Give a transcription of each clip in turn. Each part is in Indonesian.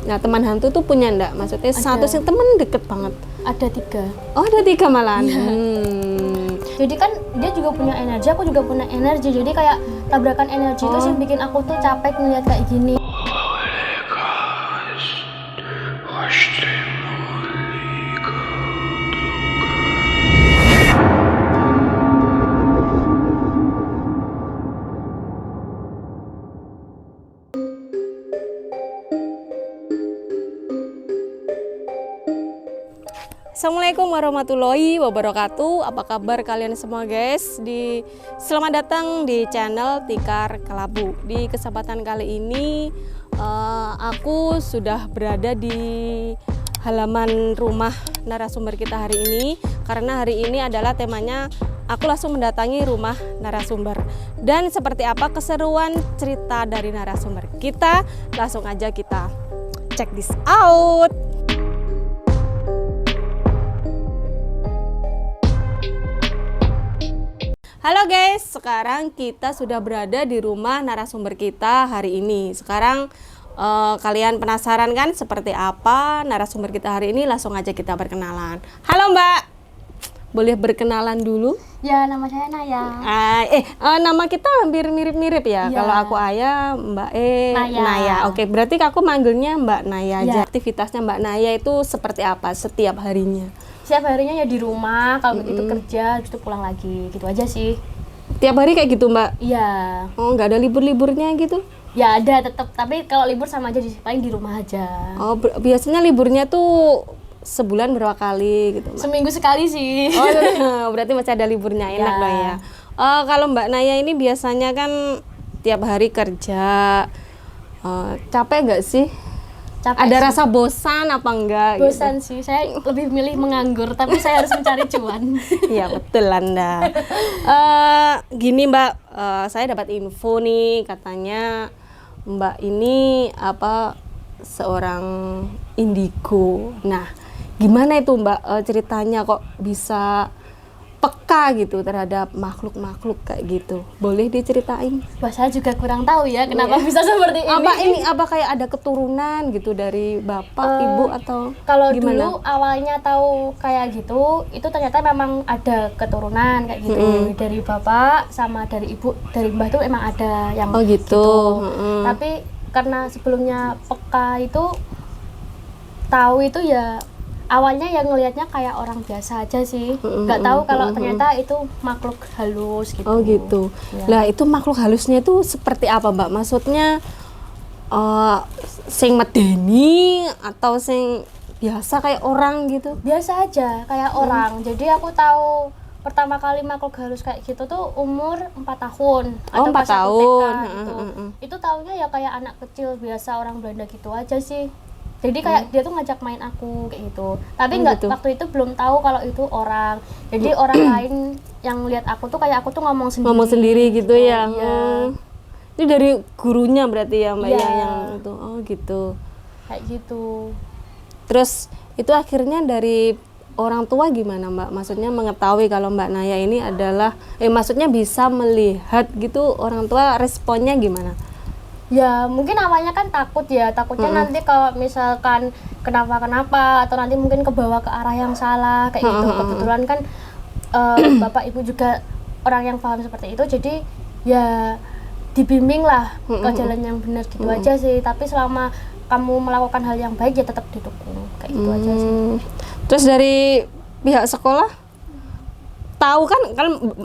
Nah, teman hantu tuh punya enggak? Maksudnya satu sih teman deket banget. Ada 3. Oh, ada 3 malahan. Iya. Jadi kan dia juga punya energi, aku juga punya energi. Jadi kayak tabrakan energi itu sih bikin aku tuh capek ngeliat kayak gini. Assalamualaikum warahmatullahi wabarakatuh. Apa kabar kalian semua guys? Selamat datang di channel Tikar Kelabu. Di kesempatan kali ini aku sudah berada di halaman rumah narasumber kita hari ini. Karena hari ini adalah temanya aku langsung mendatangi rumah narasumber. Dan seperti apa keseruan cerita dari narasumber kita, langsung aja kita check this out. Halo guys, sekarang kita sudah berada di rumah narasumber kita hari ini. Sekarang kalian penasaran kan seperti apa narasumber kita hari ini? Langsung aja kita berkenalan. Halo Mbak, boleh berkenalan dulu? Ya, nama saya Naya. Nama kita hampir mirip-mirip ya. Kalau aku Ayah, Mbak Naya. Oke, berarti aku manggilnya Mbak Naya aja. Aktivitasnya Mbak Naya itu seperti apa setiap harinya? Setiap harinya ya di rumah, kalau itu kerja, gitu pulang lagi, gitu aja sih. Tiap hari kayak gitu Mbak? Iya. Oh, nggak ada libur-liburnya gitu? Ya ada tetap, tapi kalau libur sama aja paling di rumah aja. Oh, biasanya liburnya tuh sebulan berapa kali gitu Mbak? Seminggu sekali sih. Oh, berarti masih ada liburnya, enak dong ya. Kalau Mbak Naya ini biasanya kan tiap hari kerja, capek nggak sih? Capek ada sih. Rasa bosan apa enggak? Bosan gitu? sih, saya lebih milih menganggur, tapi saya harus mencari cuan. Iya betul Anda. Gini Mbak, saya dapat info nih katanya Mbak ini seorang indigo. Nah, gimana itu Mbak ceritanya kok bisa peka gitu terhadap makhluk-makhluk kayak gitu? Boleh diceritain? Wah, saya juga kurang tahu ya kenapa bisa seperti ini. Apa kayak ada keturunan gitu dari bapak, ibu atau kalau gimana? Dulu awalnya tahu kayak gitu, itu ternyata memang ada keturunan kayak gitu. Dari bapak sama dari ibu, dari mbah tuh emang ada yang gitu. Tapi karena sebelumnya peka itu tahu itu ya awalnya yang ngelihatnya kayak orang biasa aja sih, nggak tahu kalau ternyata itu makhluk halus gitu. Oh gitu. Ya. Lah itu makhluk halusnya itu seperti apa Mbak? Maksudnya sing medeni atau sing biasa kayak orang gitu? Biasa aja kayak orang. Jadi aku tahu pertama kali makhluk halus kayak gitu tuh umur 4 tahun. Oh, 4 tahun. Gitu. Itu taunya ya kayak anak kecil biasa orang Belanda gitu aja sih. Jadi kayak dia tuh ngajak main aku kayak gitu. Tapi nggak gitu. Waktu itu belum tahu kalau itu orang. Jadi orang lain yang lihat aku tuh kayak aku tuh ngomong sendiri. Ngomong sendiri gitu ya. Iya. Itu dari gurunya berarti ya Mbak ya yang itu. Oh gitu. Kayak gitu. Terus itu akhirnya dari orang tua gimana Mbak? Maksudnya mengetahui kalau Mbak Naya ini adalah maksudnya bisa melihat gitu, orang tua responnya gimana? Ya mungkin awalnya kan takutnya nanti kalau misalkan kenapa atau nanti mungkin kebawa ke arah yang salah kayak gitu. Kebetulan kan bapak ibu juga orang yang paham seperti itu, jadi ya dibimbing lah ke jalan yang benar gitu aja sih. Tapi selama kamu melakukan hal yang baik ya tetap didukung kayak gitu aja sih. Terus dari pihak sekolah tahu kan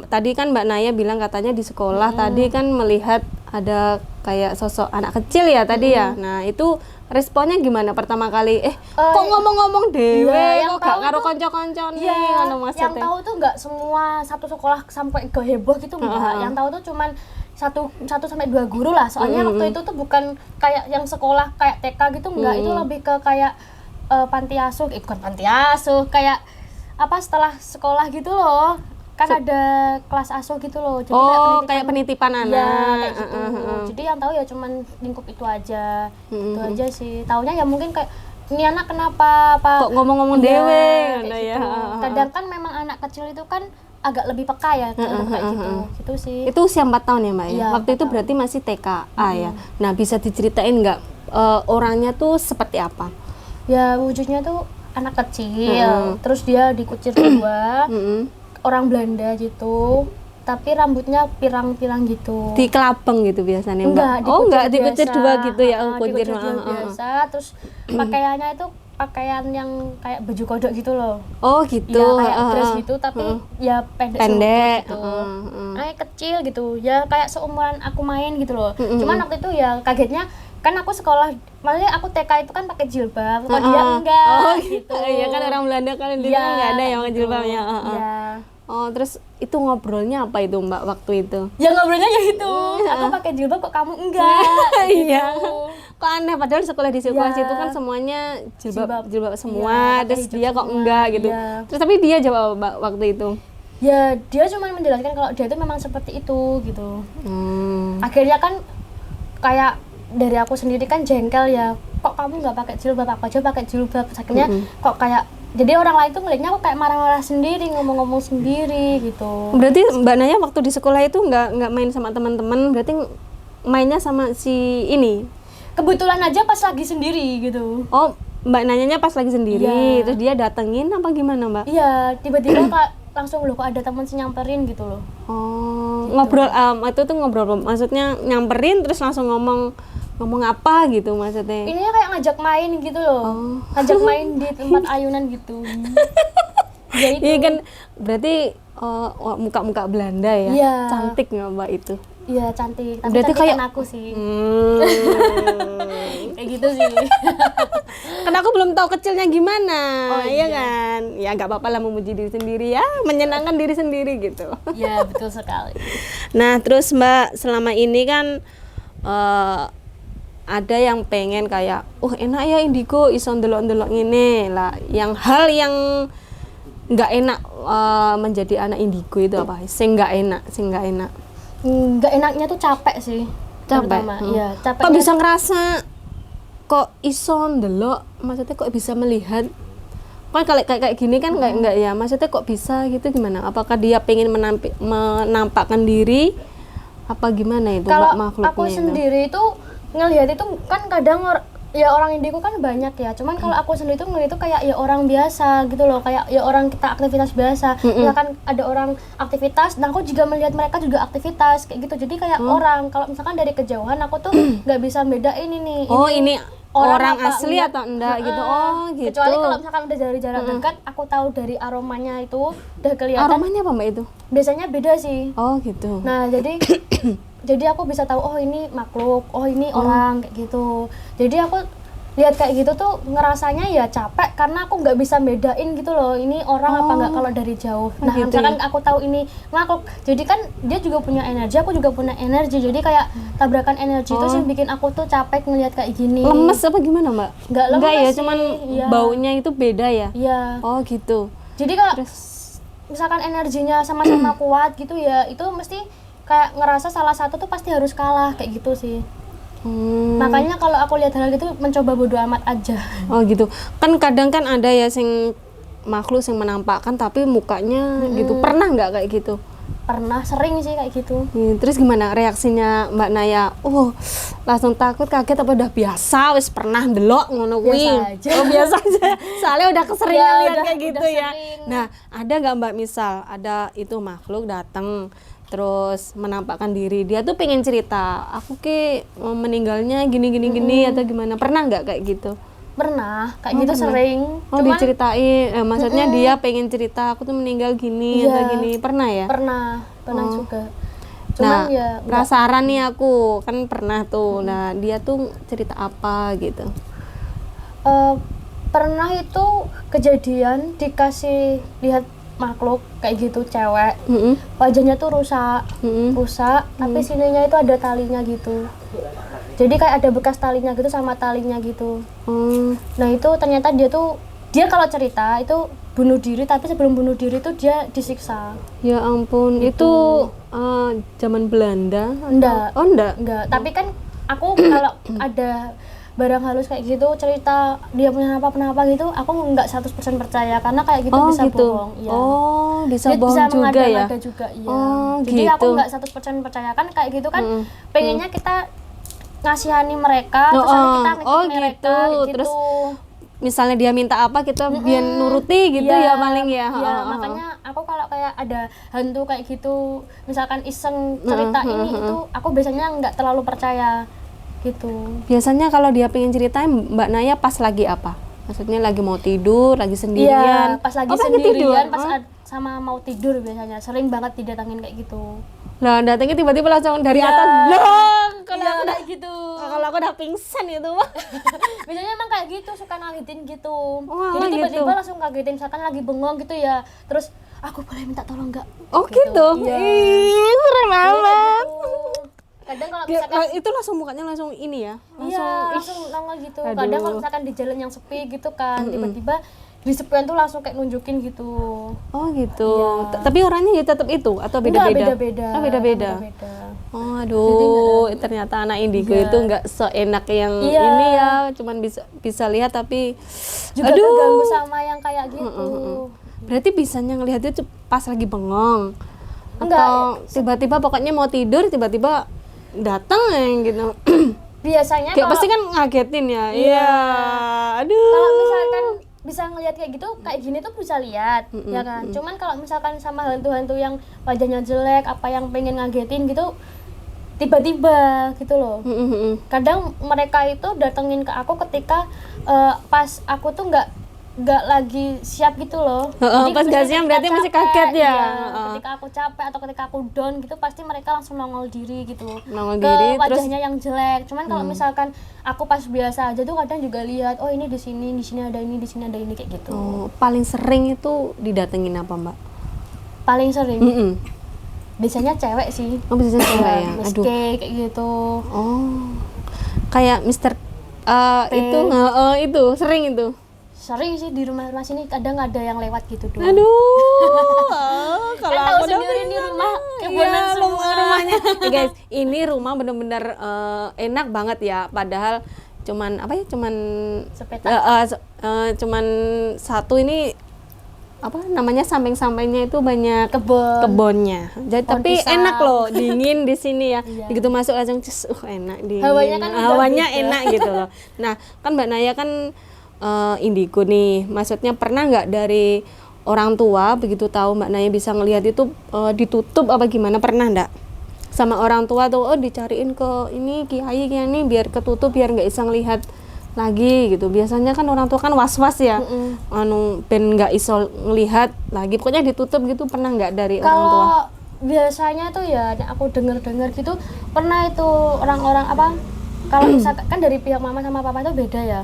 tadi kan Mbak Naya bilang katanya di sekolah tadi kan melihat ada kayak sosok anak kecil ya tadi ya. Nah, itu responnya gimana pertama kali? Kok ngomong-ngomong dewe, iya, kok gak karo kanca-kancane ngono maksudnya. Yang tahu tuh nggak semua satu sekolah sampai ke heboh gitu enggak. Yang tahu tuh cuman satu sampai 2 guru lah. Soalnya waktu itu tuh bukan kayak yang sekolah kayak TK gitu enggak. Itu lebih ke kayak panti asuh, bukan panti asuh, kayak setelah sekolah gitu loh. Kan ada kelas asuh gitu loh. Jadi kayak penitipan anak. Iya, kayak gitu. Jadi yang tahu ya cuman lingkup itu aja. Itu aja sih. Taunya ya mungkin kayak ini anak kenapa kok ngomong-ngomong dewe gitu. Ya. Kadang kan memang anak kecil itu kan agak lebih peka ya kayak gitu. Gitu sih. Itu usia 4 tahun ya Mbak ya? Iya, Waktu itu berarti masih TKA ya. Nah, bisa diceritain nggak orangnya tuh seperti apa? Ya wujudnya tuh anak kecil, terus dia dikucir dua, orang Belanda gitu, tapi rambutnya pirang-pirang gitu. Di kelabang gitu biasanya, Mbak? Enggak, Enggak, dikucir dikucir biasa. dua gitu ya, Dikucir dua biasa, terus pakaiannya itu pakaian yang kayak baju kodok gitu loh. Oh gitu. Ya kayak dress gitu, tapi ya pendek Pendek. gitu. Kecil gitu, ya kayak seumuran aku main gitu loh. Cuman waktu itu ya kagetnya, kan aku sekolah, maksudnya aku TK itu kan pakai jilbab, kok dia enggak gitu. Iya kan orang Belanda kan dia kan nggak ada yang pakai jilbabnya. Iya. Oh, terus itu ngobrolnya apa itu, Mbak, waktu itu? Ya ngobrolnya ya itu, aku pakai jilbab kok kamu enggak. Iya. Gitu. Kok aneh, padahal sekolah di sekolah Ya. situ kan semuanya jilbab semua, Iya, terus pakai dia hijab kok semua. enggak gitu. Iya. Terus tapi dia jawab apa, Mbak, waktu itu? Ya dia cuma menjelaskan kalau dia itu memang seperti itu gitu. Hmm. Akhirnya kan kayak dari aku sendiri kan jengkel ya, kok kamu nggak pakai jilbab, aku aja pakai jilbab. Akhirnya kok kayak, jadi orang lain tuh ngeliatnya aku kayak marah-marah sendiri, ngomong-ngomong sendiri gitu. Berarti Mbak Naya waktu di sekolah itu nggak main sama teman-teman, berarti mainnya sama si ini. Kebetulan aja pas lagi sendiri gitu. Oh, Mbak nanyanya pas lagi sendiri, Iya. terus dia datengin apa gimana, Mbak? Iya, tiba-tiba langsung loh kok ada teman sih nyamperin gitu loh. Oh, ngobrol itu tuh ngobrol, maksudnya nyamperin terus langsung ngomong apa gitu maksudnya? Ininya kayak ngajak main gitu loh. Ngajak main di tempat ayunan gitu. Ya itu. Iya kan, berarti muka-muka Belanda ya, Iya. cantik nggak, Mbak itu? Iya cantik, tapi Berarti cantikan kayak- aku sih. Hmm. Kayak gitu sih. Kan aku belum tahu kecilnya gimana, Oh, iya iya. kan? Ya nggak apa-apa lah memuji diri sendiri ya, menyenangkan diri sendiri gitu. Iya betul sekali. Nah, terus Mbak, selama ini kan ada yang pengen kayak, enak ya indigo iso ndelok-ndelok ngene lah. Yang hal yang nggak enak menjadi anak indigo itu apa? Sing nggak enak. Nggak enaknya tuh capek sih. Capek? Terutama. Iya, capek. Kok bisa ngerasa kok iso ndelok? Maksudnya kok bisa melihat? Kan kalau kayak gini kan nggak ya. Maksudnya kok bisa gitu gimana? Apakah dia pengen menampakkan diri? Apa gimana itu, Kalau Mbak, makhluknya aku itu? sendiri itu ngelihat itu kan kadang ya orang indigo kan banyak ya. Cuman kalau aku sendiri tuh ngelihat itu kayak ya orang biasa gitu loh, kayak ya orang kita aktivitas biasa. Misalkan ada orang aktivitas, nah aku juga melihat mereka juga aktivitas kayak gitu. Jadi kayak orang, kalau misalkan dari kejauhan aku tuh nggak bisa bedain ini. Oh, ini orang apa asli enggak. atau enggak gitu? Oh, gitu. Kecuali kalau misalkan udah dari jarak dekat, aku tahu dari aromanya itu udah kelihatan. Aromanya apa, Mbak, itu? Biasanya beda sih. Oh, gitu. Nah, jadi aku bisa tahu, oh ini makhluk, oh ini orang kayak gitu. Jadi aku lihat kayak gitu tuh ngerasanya ya capek karena aku nggak bisa bedain gitu loh, ini orang apa nggak kalau dari jauh. Nah, gitu misalkan aku tahu ini makhluk, jadi kan dia juga punya energi, aku juga punya energi. Jadi kayak tabrakan energi itu sih bikin aku tuh capek ngelihat kayak gini. Lemes apa gimana, Mbak? Nggak lemes ya, sih, cuman iya. baunya itu beda ya? Iya. Oh, gitu. Jadi kalau misalkan energinya sama-sama kuat gitu ya, itu mesti kayak ngerasa salah satu tuh pasti harus kalah kayak gitu sih. Makanya kalau aku lihat hal gitu mencoba bodo amat aja. Oh, gitu. Kan kadang kan ada ya sing makhluk yang menampakkan tapi mukanya gitu. Pernah nggak kayak gitu? Pernah, sering sih kayak gitu. Terus gimana reaksinya Mbak Naya? Langsung takut, kaget apa udah biasa? Wis pernah ndelok ngono kuwi? Biasa aja. Oh, biasa aja. Soalnya udah keseringan Ya, lihat udah- kayak gitu udah ya. sering. Nah, ada nggak, Mbak, misal ada itu makhluk datang terus menampakkan diri, dia tuh pengen cerita, aku meninggalnya gini atau gimana? Pernah nggak kayak gitu? Pernah, kayak gitu sering. Oh, diceritain, maksudnya dia pengen cerita, aku tuh meninggal gini Iya. atau gini, pernah ya? Pernah juga. Nah, Cuman ya nggak- penasaran nih aku, kan pernah tuh. Nah, dia tuh cerita apa gitu? pernah itu kejadian dikasih lihat makhluk kayak gitu cewek, wajahnya tuh rusak, tapi sininya itu ada talinya gitu. Jadi kayak ada bekas talinya gitu sama talinya gitu. Nah itu ternyata dia kalau cerita itu bunuh diri, tapi sebelum bunuh diri itu dia disiksa. Ya ampun, itu zaman Belanda? Enggak. Oh, enggak. Tapi kan aku kalau ada barang halus kayak gitu cerita dia punya apa gitu, aku nggak 100% percaya karena kayak gitu bisa bohong. Iya. Oh, bisa Dia bohong bisa juga ya? mengada-ngada juga, iya. Oh, Jadi gitu. aku nggak 100% percaya kan kayak gitu kan, pengennya kita ngasihani mereka, terus nanti kita ngikut mereka gitu. Terus misalnya dia minta apa kita biar nuruti gitu ya paling ya. Makanya aku kalau kayak ada hantu kayak gitu, misalkan iseng cerita ini itu, aku biasanya nggak terlalu percaya gitu. Biasanya kalau dia pengen ceritain Mbak Naya pas lagi apa? Maksudnya lagi mau tidur, lagi sendirian? Iya, pas lagi sendirian, pas sama mau tidur biasanya. Sering banget didatangin kayak gitu. Lah datangnya tiba-tiba langsung dari atas. Loh, kalau aku kayak gitu. Kalau aku udah pingsan itu. Biasanya emang kayak gitu, suka ngagetin gitu. Oh, jadi tiba-tiba gitu. langsung ngagetin, misalkan lagi bengong gitu ya. Terus aku boleh minta tolong nggak? Oh gitu. Iya. Ih, serem banget. Kadang kalau misalkan Itu langsung mukanya langsung ini ya. langsung nongol gitu. Aduh. Kadang kalau misalkan di jalan yang sepi gitu kan, tiba-tiba di sepian tuh langsung kayak nunjukin gitu. Oh gitu. Iya. Tapi orangnya ya tetap itu atau Enggak, beda-beda? beda-beda. Oh, beda-beda. Beda-beda. Oh, aduh, ternyata anak indigo itu nggak seenak yang ini ya, cuman bisa lihat tapi Juga terganggu sama yang kayak gitu. Berarti bisanya ngelihat itu pas lagi bengong. Enggak, Atau tiba-tiba pokoknya mau tidur tiba-tiba datang gitu. Biasanya Kayak kalau pasti kan ngagetin ya. Iya. Aduh. kalau misalkan bisa ngelihat kayak gitu, kayak gini tuh bisa lihat, ya kan. Cuman kalau misalkan sama hantu-hantu yang wajahnya jelek, apa yang pengen ngagetin gitu, tiba-tiba gitu loh. Kadang mereka itu datengin ke aku ketika pas aku tuh nggak lagi siap gitu loh. Jadi pas nggak misalnya siap ketika berarti masih capek, kaget ya. iya. Ketika aku capek atau ketika aku down gitu, pasti mereka langsung nongol diri gitu. Nongol ke diri, terus wajahnya yang jelek. Cuman kalau misalkan aku pas biasa aja tuh kadang juga lihat, oh ini di sini ada ini, di sini ada ini kayak gitu. Oh, paling sering itu didatengin apa, Mbak? Paling sering biasanya cewek sih. Oh, bisa cewek ya. Miss Aduh. K, kayak gitu. Oh. Kayak Mister itu sering itu. Sering sih di rumah sini kadang ada yang lewat gitu doang. Aduh, kalau Kan tahu aku udah sendiri ini rumah iya, kebunan semua. rumahnya. Nih, guys, ini rumah bener-bener enak banget ya. Padahal cuman apa ya? Cuman Sepetak. cuman satu ini apa namanya samping-sampingnya itu banyak kebunnya. Jadi Pohon tapi pisang. enak loh, dingin di sini ya. Iya. Begitu masuk langsung enak dingin. Hawanya kan udah Hawanya beda. enak gitu loh. Nah, kan Mbak Naya kan indigo nih. Maksudnya pernah nggak dari orang tua begitu tahu Mbak Naya bisa ngelihat itu ditutup apa gimana, pernah nggak? Sama orang tua tuh dicariin ke ini kiai ini biar ketutup biar nggak bisa ngelihat lagi gitu. Biasanya kan orang tua kan was-was ya, ben nggak iso ngelihat lagi. Pokoknya ditutup gitu, pernah nggak dari orang tua? Kalau biasanya tuh ya aku dengar gitu pernah itu orang-orang apa? Kalau misalkan kan dari pihak mama sama papa itu beda ya.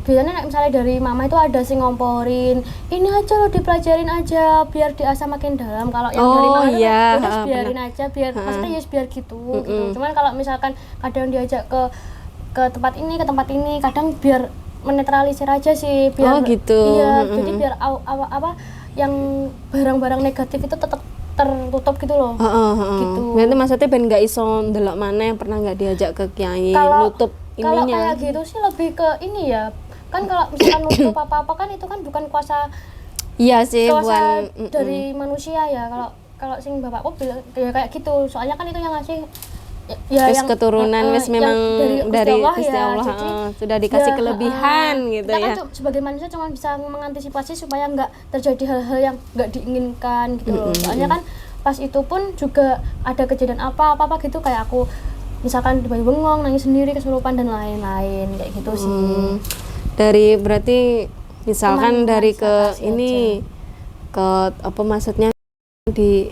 Biasanya misalnya dari mama itu ada sih ngomporin, ini aja lo dipelajarin aja biar diasah makin dalam. Kalau yang dari mama itu iya, udah biarin aja biar maksudnya ya biar gitu. Cuman kalau misalkan kadang diajak ke tempat ini, kadang biar menetralisir aja sih biar gitu. Iya, jadi biar apa yang barang-barang negatif itu tetap tertutup gitu loh. Gitu. Berarti maksudnya ben nggak iso ndelok mana yang pernah nggak diajak ke kiai nutup Kalau ininya. kayak gitu sih lebih ke ini ya. Kan kalau misalkan nutup apa-apa kan itu kan bukan kuasa Iya sih, kuasa bukan dari manusia ya. Kalau sing bapakku bilang ya kayak gitu. Soalnya kan itu yang ngasih ya wis yang keturunan wis yang memang dari Gusti ya. Allah, Jadi, sudah dikasih ya, kelebihan gitu kita ya. kan sebagai manusia cuma bisa mengantisipasi supaya nggak terjadi hal-hal yang nggak diinginkan gitu loh. Soalnya kan pas itu pun juga ada kejadian apa gitu kayak aku misalkan tiba-tiba bengong, nangis sendiri, kesurupan dan lain-lain kayak gitu sih. Dari berarti misalkan Cuman dari ke konsultasi ini ke apa maksudnya di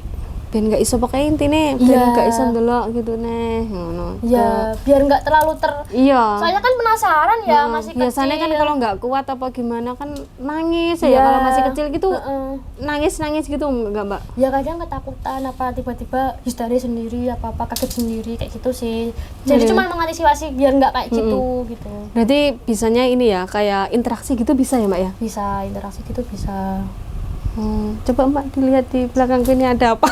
ben nggak iso pakai intine ben Iya. nggak iso ndelok gitu neh ngono. Ya, biar nggak terlalu Iya. Soalnya kan penasaran ya, masih Biasanya kan kecil. kalau nggak kuat apa gimana kan nangis ya kalau masih kecil gitu nangis gitu nggak Mbak? Ya kadang ketakutan apa tiba-tiba histeris sendiri apa kaget sendiri kayak gitu sih. Jadi cuma mengantisipasi biar nggak kayak gitu gitu. Berarti bisanya ini ya kayak interaksi gitu bisa ya Mbak ya? Bisa interaksi gitu bisa. Coba Mbak dilihat di belakang ini ada apa?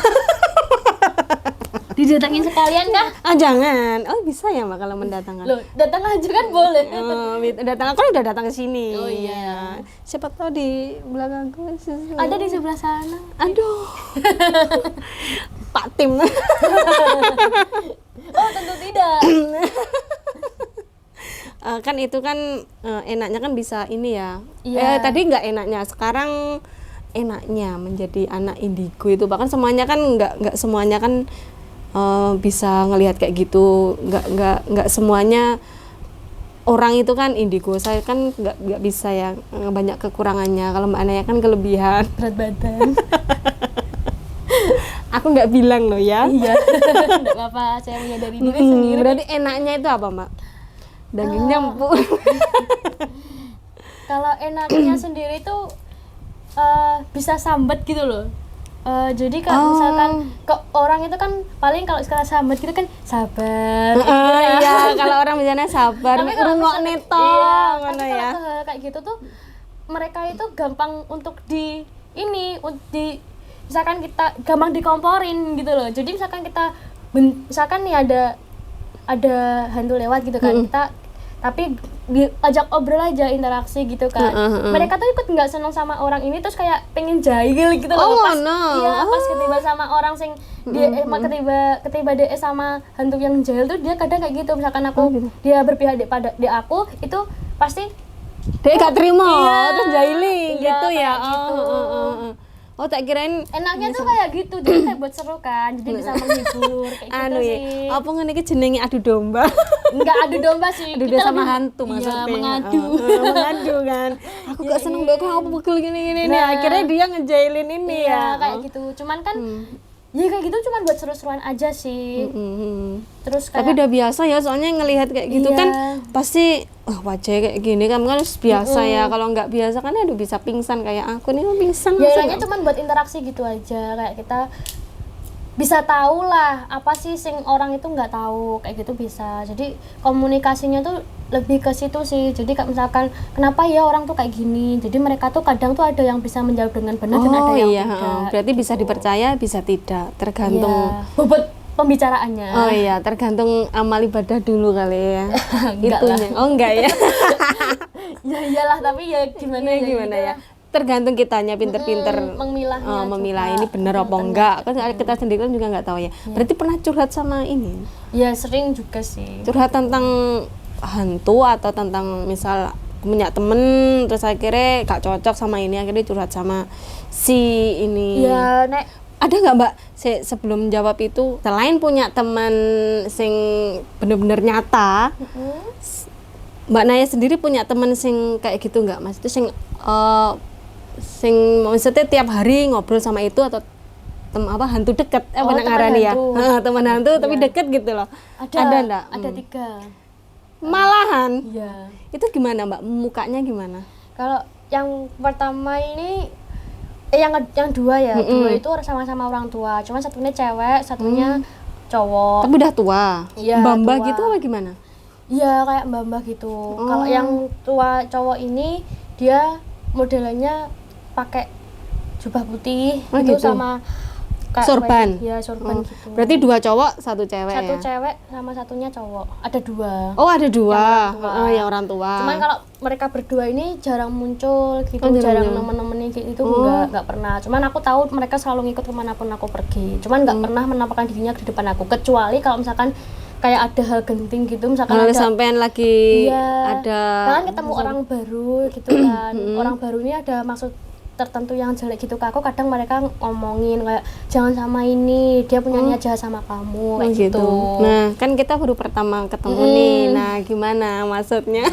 Didatangin sekalian kah? Jangan. Oh bisa ya Mbak kalau mendatangkan. Loh, datang aja kan boleh. Datang aku udah datang ke sini. Oh iya. Siapa tahu di belakangku Ada di sebelah sana. Aduh. Pak Tim. Oh, tentu tidak. kan itu kan enaknya kan bisa ini ya. Iya. Tadi nggak enaknya, sekarang enaknya menjadi anak indigo itu bahkan semuanya kan nggak semuanya kan bisa ngelihat kayak gitu, nggak semuanya orang itu kan indigo. Saya kan nggak bisa ya, banyak kekurangannya. Kalau Mbak Anaya kan kelebihan Berat badan. aku nggak bilang loh ya. Iya. Enggak apa-apa, saya menyadari diri sendiri. Berarti enaknya itu apa Mbak? Dagingnya empuk. Kalau enaknya sendiri tuh bisa sambat gitu loh. Jadi kalau misalkan orang itu kan paling kalau sekarang sambat gitu kan sabar. Iya, kalau orang biasanya sabar, Tapi kalau rungok misalkan- neto, iya, ngono tapi ya. kalau hal kayak gitu tuh mereka itu gampang untuk misalkan kita gampang dikomporin gitu loh. Jadi misalkan kita misalkan nih ada hantu lewat gitu kan, kita tapi diajak obrol aja, interaksi gitu kan. Mereka tuh ikut nggak seneng sama orang ini, terus kayak pengen jahil gitu loh. Pas pas ketiba sama orang sing dia ketiba dia sama hantu yang jahil tuh, dia kadang kayak gitu. Misalkan dia berpihak pada aku, itu pasti Dia gak terima, Iya. terus jahili Iya, gitu ya. kayak gitu. Oh, tak kirain enaknya tuh kayak gitu, jadi kayak buat seru kan, jadi bisa menghibur kayak gitu anu ya. sih. Apa ngene iki jenenge adu domba? Enggak adu domba sih, Adu kita domba sama lebih- hantu iya, maksudnya. mengadu. Mengadu kan. Aku gak seneng dong kamu pukul gini-gini nih. Nah. Akhirnya dia ngejailin ini Iya, ya. kayak gitu. Cuman kan ya kayak gitu cuman buat seru-seruan aja sih. Terus kayak Tapi udah biasa ya, soalnya ngelihat kayak gitu Iya. kan pasti wajah kayak gini kan harus biasa ya. Kalau nggak biasa kan aduh bisa pingsan kayak aku nih pingsan. ya masa kayaknya cuman buat interaksi gitu aja, kayak kita bisa tahu lah apa sih sing orang itu nggak tahu, kayak gitu bisa. Jadi komunikasinya tuh lebih ke situ sih. Jadi kayak misalkan kenapa ya orang tuh kayak gini, jadi mereka tuh kadang tuh ada yang bisa menjawab dengan benar dan ada yang iya, tidak. berarti bisa dipercaya bisa tidak, tergantung. Iya. Bobot pembicaraannya. Oh iya, tergantung amal ibadah dulu kali ya. Enggak lah. Itunya. Oh enggak ya. Ya iyalah, tapi ya gimana ya Gimana gitu ya? Tergantung kitanya pinter-pinter memilahnya memilah juga. ini bener apa enggak. Kan kita sendiri kan juga nggak tahu ya. Berarti pernah curhat sama ini? Ya sering juga sih. Curhat tentang hantu atau tentang misal punya temen terus akhirnya gak cocok sama ini, akhirnya curhat sama si ini. Ya nek Ada nggak Mbak sebelum jawab itu, selain punya teman sing bener-bener nyata, Mbak Naya sendiri punya teman sing kayak gitu nggak Mas? Itu sing maksudnya tiap hari ngobrol sama itu atau hantu deket? Oh, Benar teman ngarani ya? hantu. Teman hantu tapi Iya. deket gitu loh. ada enggak? ada 3. Malahan. Iya. Itu gimana Mbak? Mukanya gimana? Kalau yang pertama ini yang dua ya, dua itu sama-sama orang tua. Cuma satunya cewek, satunya cowok. Tapi udah tua. Iya, Mbak tua. gitu apa gimana? Iya, kayak mbak-mbak gitu. Kalau yang tua cowok ini dia modelnya pakai jubah putih Oh, gitu, gitu. sama kayak Sorban. Iya, sorban Oh, gitu. Berarti 2 cowok, 1 cewek Satu ya? cewek sama satunya cowok. Ada 2. Oh ada 2. Yang orang tua. Oh ya orang tua. Cuman kalau mereka berdua ini jarang muncul gitu, Oh, jarang jarang muncul. nemen-nemenin gitu, nggak pernah. Cuman aku tahu mereka selalu ngikut kemanapun aku pergi. Cuman nggak pernah menampakkan dirinya di depan aku, kecuali kalau misalkan kayak ada hal genting gitu, misalkan Kalau ada sampean lagi iya, ada kan ketemu orang baru gitu kan. Orang baru ini ada maksud tertentu yang jelek gitu ke aku, kadang mereka ngomongin kayak jangan sama ini, dia punya niat jahat sama kamu, kayak gitu. Nah, kan kita baru pertama ketemu nih. Nah, gimana maksudnya?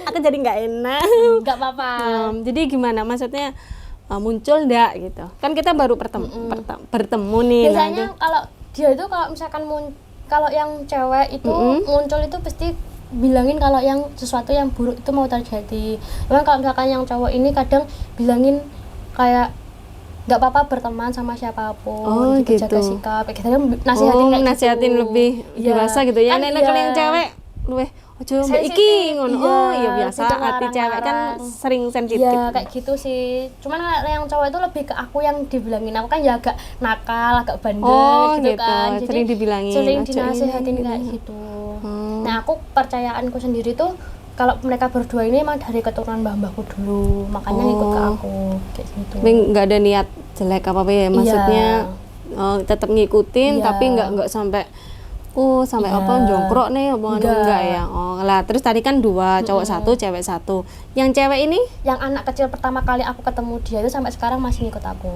Aku jadi nggak enak. Nggak apa-apa. Jadi gimana maksudnya muncul ndak gitu? Kan kita baru bertemu nih. Biasanya kalau dia itu kalau misalkan kalau yang cewek itu muncul itu pasti bilangin kalau yang sesuatu yang buruk itu mau terjadi. Cuman kalau misalkan yang cowok ini kadang bilangin kayak nggak apa-apa berteman sama siapapun, gitu. jaga sikap, kayak gitu. Nasihatin kayak nasihatin gitu. lebih Iya. dewasa gitu ya. Kan Nek iya. kalau yang cewek luweh ojo mbak Sensitif, iki ngono. iya, Oh, iya biasa tidak hati cewek kan larang-larang. sering sensitif. Iya kayak gitu sih. Cuman kalau yang cowok itu lebih ke aku yang dibilangin, aku kan ya agak nakal, agak bandel Oh, gitu gitu. kan. Jadi Sering dibilangin, sering "Ajo, dinasihatin ini." kayak gitu. Nah aku percayaanku sendiri tuh kalau mereka berdua ini emang dari keturunan mbah-mbahku dulu, makanya ngikut ke aku kayak gitu. Tapi nggak ada niat jelek apa ya, maksudnya tetap ngikutin Iya. tapi nggak sampai Oh, sampai Iya. apa jongkrok nih apa enggak ya? Oh, lah terus tadi kan 2, cowok 1, cewek 1. Yang cewek ini? Yang anak kecil pertama kali aku ketemu dia itu sampai sekarang masih ngikut aku.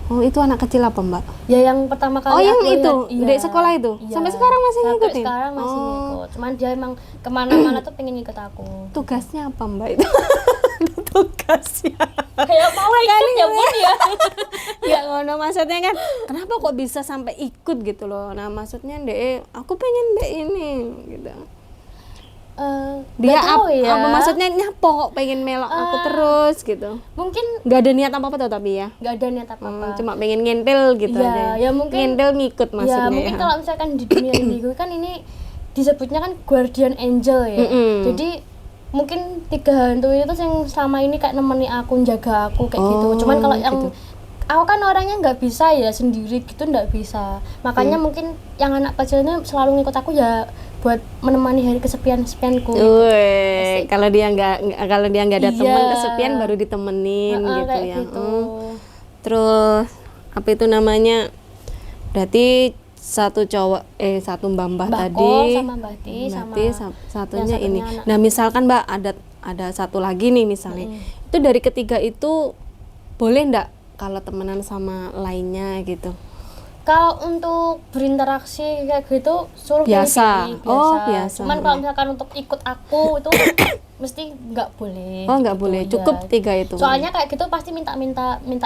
Oh, itu anak kecil apa, Mbak? Ya yang pertama kali Oh, yang aku itu, lihat, di sekolah itu? Sampai sekarang masih Sampai ngikutin? sekarang masih Oh. ngikut. Cuman dia emang kemana-mana tuh pengen ngikut aku. Tugasnya apa, Mbak itu? Tugasnya. Kayak mau ikut ya Bun ya. Ya ngono maksudnya kan kenapa kok bisa sampai ikut gitu loh. Nah, maksudnya Dek, aku pengen Dek ini gitu. Dia Nggak tahu ya. apa maksudnya nyapo kok pengen melok aku terus gitu. Mungkin Nggak ada niat apa-apa tuh tapi ya. nggak ada niat apa-apa. Cuma pengen ngentel gitu Iya, aja. ya mungkin- ngentel ngikut maksudnya. Ya mungkin kalau misalkan di dunia indigo kan ini disebutnya kan guardian angel ya. Mm-mm. Jadi mungkin 3 hantu itu yang selama ini kayak nemeni aku, jaga aku kayak gitu. Cuman kalau yang gitu. aku kan orangnya nggak bisa ya sendiri gitu, nggak bisa. Makanya mungkin yang anak kecil ini selalu ngikut aku ya buat menemani hari kesepianku. Wih, kalau dia nggak ada Iya. teman kesepian baru ditemenin gitu Kayak ya. gitu. Terus apa itu namanya? Berarti satu mbak Mbak tadi. Ko sama Mbak Ti sama Berarti satunya yang ini. satunya anak. Nah, misalkan Mbak ada satu lagi nih misalnya. Itu dari ketiga itu boleh ndak kalau temenan sama lainnya gitu? Kalau untuk berinteraksi kayak gitu suruh Biasa. pilih-pilih, Oh, biasa. Cuman kalau misalkan untuk ikut aku itu mesti nggak boleh. Oh, nggak gitu, boleh. ya. Cukup 3 itu. Soalnya kayak gitu pasti minta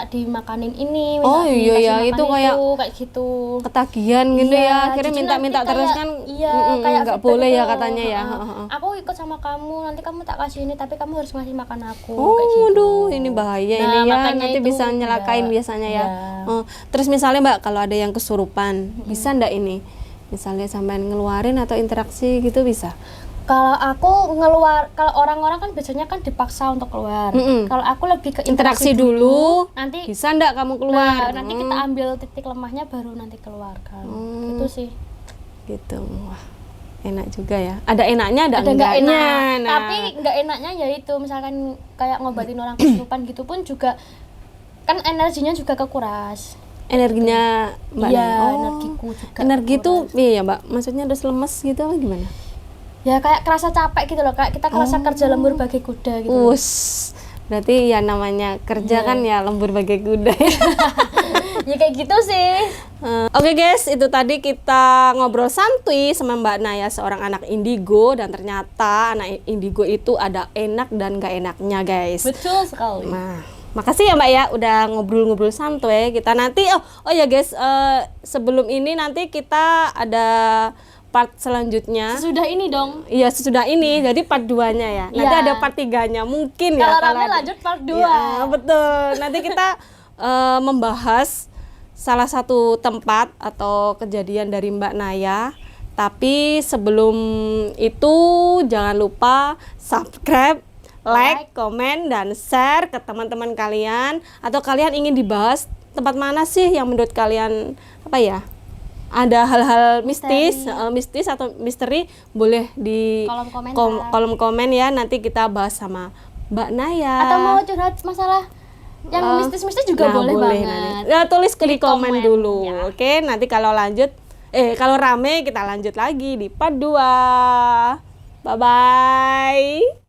dimakanin ini, minta Oh, iya, dikasih ya, makan itu kayak kayak gitu. ketagihan gitu Iya, ya. Akhirnya jadi minta-minta nanti terus kayak- kan. iya, kayak nggak feedback boleh ya gitu. katanya ya. Heeh. Aku ikut sama kamu, nanti kamu tak kasih ini tapi kamu harus ngasih makan aku Oh, kayak gitu. aduh, ini bahaya Nah, ini ya. makanya Nanti itu, bisa nyelakain iya, biasanya ya. iya. Oh, terus misalnya Mbak, kalau ada yang kesurupan, bisa ndak ini? Misalnya sampean ngeluarin atau interaksi gitu bisa? Kalau aku kalau orang-orang kan biasanya kan dipaksa untuk keluar. Kalau aku lebih ke Interaksi dulu. Nanti Bisa ndak kamu keluar? nanti kita ambil titik lemahnya baru nanti keluarkan. Itu sih. Gitu. Wah, enak juga ya. Ada enaknya, ada Ada nggak enggaknya. enak. Nah, Tapi nggak enaknya ya itu misalkan kayak ngobatin orang kesurupan gitu pun juga kan energinya juga kekuras. energinya Mbak Iya, Naya. Oh, energiku juga. energi kekuras. tuh iya ya Mbak, maksudnya udah lemes gitu apa gimana? Ya kayak kerasa capek gitu loh, kayak kita kerasa kerja lembur bagi kuda gitu. Us, berarti ya namanya kerja kan ya lembur bagai kuda ya. Ya kayak gitu sih. Oke guys, itu tadi kita ngobrol santuy sama Mbak Naya, seorang anak indigo, dan ternyata anak indigo itu ada enak dan gak enaknya guys. Betul sekali. Nah, makasih ya Mbak ya udah ngobrol-ngobrol santuy. Kita nanti oh ya guys, sebelum ini nanti kita ada part selanjutnya. Sesudah ini dong. Iya, sesudah ini. Jadi part 2-nya ya. Nanti Iya. ada part 3-nya mungkin ya. Kalau rame ada- lanjut part 2. Ya, betul. Nanti kita membahas salah satu tempat atau kejadian dari Mbak Naya. Tapi sebelum itu jangan lupa subscribe, like, komen, dan share ke teman-teman kalian. Atau kalian ingin dibahas tempat mana sih yang menurut kalian apa ya? Ada hal-hal mistis atau misteri, boleh di Kolom komentar. kolom komen ya. Nanti kita bahas sama Mbak Naya. Atau mau curhat masalah yang mistis-mistis juga Nah, boleh banget. nanti. Ya, tulis di komen dulu. ya. Oke, nanti kalau kalau rame kita lanjut lagi di part 2. Bye bye.